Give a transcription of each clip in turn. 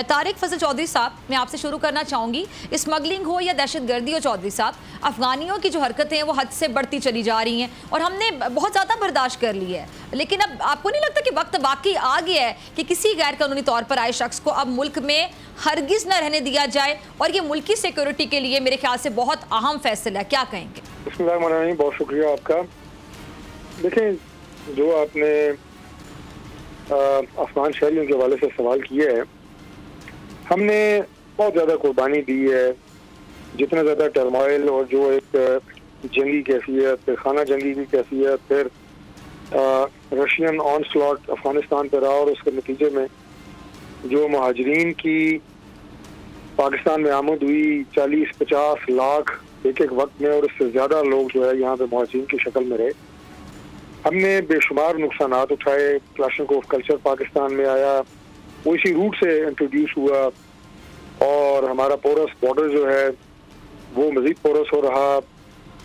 तारिक फजल चौधरी साहब, मैं आपसे शुरू करना चाहूँगी। स्मगलिंग हो या दहशतगर्दी हो चौधरी साहब, अफगानियों की जो हरकतें हैं वो हद से बढ़ती चली जा रही हैं और हमने बहुत ज़्यादा बर्दाश्त कर ली है। लेकिन अब आपको नहीं लगता कि वक्त वाकई आ गया है कि किसी गैर कानूनी तौर पर आए शख्स को अब मुल्क में हरगिज़ न रहने दिया जाए, और ये मुल्की सिक्योरिटी के लिए मेरे ख्याल से बहुत अहम फैसला है। क्या कहेंगे? बिस्मिल्लाह, बहुत शुक्रिया आपका। देखें, जो आपने अफगान शहरियों के हवाले से सवाल किया है, हमने बहुत ज़्यादा कुर्बानी दी है। जितना ज़्यादा टर्माइल और जो एक जंगी कैफियत, फिर खाना जंगी की कैफियत, फिर रशियन ऑन स्लॉट अफगानिस्तान पर रहा, और उसके नतीजे में जो महाजरीन की पाकिस्तान में आमद हुई 40-50 लाख एक एक वक्त में, और उससे ज़्यादा लोग जो है यहाँ पे महाजरीन की शक्ल में रहे। हमने बेशुमार नुकसानात उठाए। क्लाशनकोफ कल्चर पाकिस्तान में आया, वो इसी रूट से इंट्रोड्यूस हुआ, और हमारा पोरस बॉर्डर जो है वो मज़ीद पोरस हो रहा।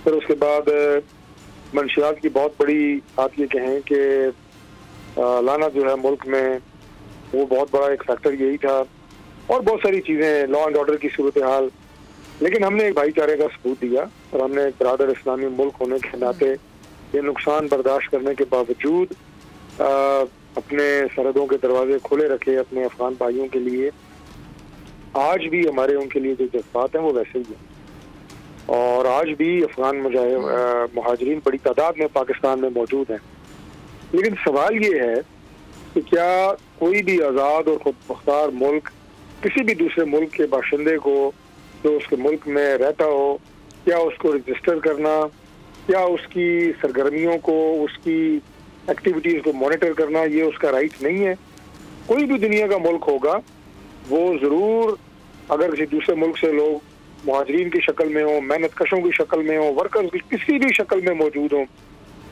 फिर उसके बाद मंशियात की बहुत बड़ी आप ये कहें कि लाना जो है मुल्क में, वो बहुत बड़ा एक फैक्टर यही था, और बहुत सारी चीज़ें, लॉ एंड ऑर्डर की सूरत हाल। लेकिन हमने एक भाईचारे का सबूत दिया, और हमने एक बरादर इस्लामी मुल्क होने के नाते ये नुकसान बर्दाश्त करने के बावजूद अपने सरहदों के दरवाजे खुले रखे अपने अफगान भाइयों के लिए। आज भी हमारे उनके लिए जो जज्बात हैं वो वैसे ही हैं, और आज भी अफगान महाजरीन बड़ी तादाद में पाकिस्तान में मौजूद हैं। लेकिन सवाल ये है कि क्या कोई भी आज़ाद और खुद मुख्तार मुल्क किसी भी दूसरे मुल्क के बाशिंदे को जो उसके मुल्क में रहता हो, क्या उसको रजिस्टर करना, क्या उसकी सरगर्मियों को, उसकी एक्टिविटीज़ को मॉनिटर करना, ये उसका राइट नहीं है? कोई भी दुनिया का मुल्क होगा, वो ज़रूर अगर किसी दूसरे मुल्क से लोग मुहाजिरीन की शक्ल में हो, मेहनत कशों की शक्ल में हो, वर्कर्स की किसी भी शक्ल में मौजूद हों,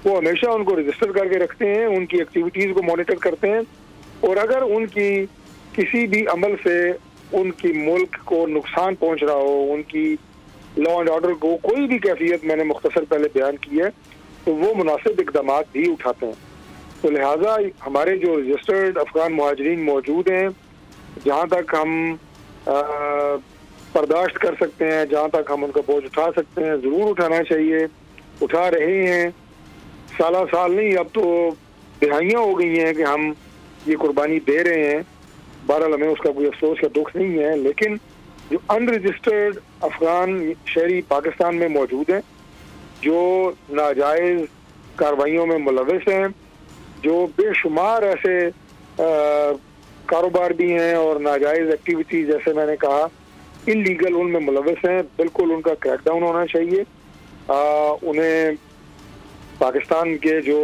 वो हमेशा उनको रजिस्टर करके रखते हैं, उनकी एक्टिविटीज़ को मॉनिटर करते हैं, और अगर उनकी किसी भी अमल से उनकी मुल्क को नुकसान पहुँच रहा हो, उनकी लॉ एंड ऑर्डर को कोई भी कैफियत मैंने मुख्तसर पहले बयान की है, तो वो मुनासिब इक़दाम भी उठाते हैं। तो लिहाजा हमारे जो रजिस्टर्ड अफगान मुहाजिरीन मौजूद हैं, जहाँ तक हम बर्दाश्त कर सकते हैं, जहाँ तक हम उनका बोझ उठा सकते हैं, ज़रूर उठाना चाहिए। उठा रहे हैं, साल नहीं, अब तो दिहाइयाँ हो गई हैं कि हम ये कुर्बानी दे रहे हैं। बहरहाल हमें उसका कोई अफसोस या दुख नहीं है, लेकिन जो अनरजिस्टर्ड अफगान शहरी पाकिस्तान में मौजूद हैं, जो नाजायज़ कार्रवाइयों में मुलविस हैं, जो बेशुमार ऐसे कारोबार भी हैं और नाजायज़ एक्टिविटीज़, जैसे मैंने कहा इलीगल, उनमें मुलविस हैं, बिल्कुल उनका क्रैकडाउन होना चाहिए। उन्हें पाकिस्तान के जो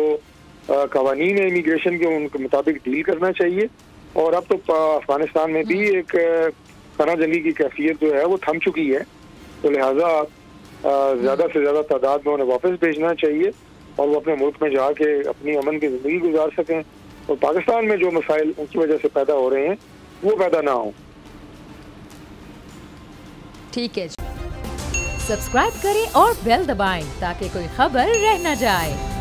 कवानीन है इमिग्रेशन के, उनके मुताबिक डील करना चाहिए। और अब तो अफगानिस्तान में भी एक खाना जंगी की कैफियत जो है वो थम चुकी है, तो लिहाजा ज़्यादा से ज़्यादा तादाद में उन्हें वापस भेजना चाहिए, और वो अपने मुल्क में जाके अपनी अमन की ज़िंदगी गुजार सकें, और पाकिस्तान में जो मसाइल उनकी वजह से पैदा हो रहे हैं वो पैदा ना हो। ठीक है, सब्सक्राइब करें और बेल दबाएं ताकि कोई खबर रह न जाए।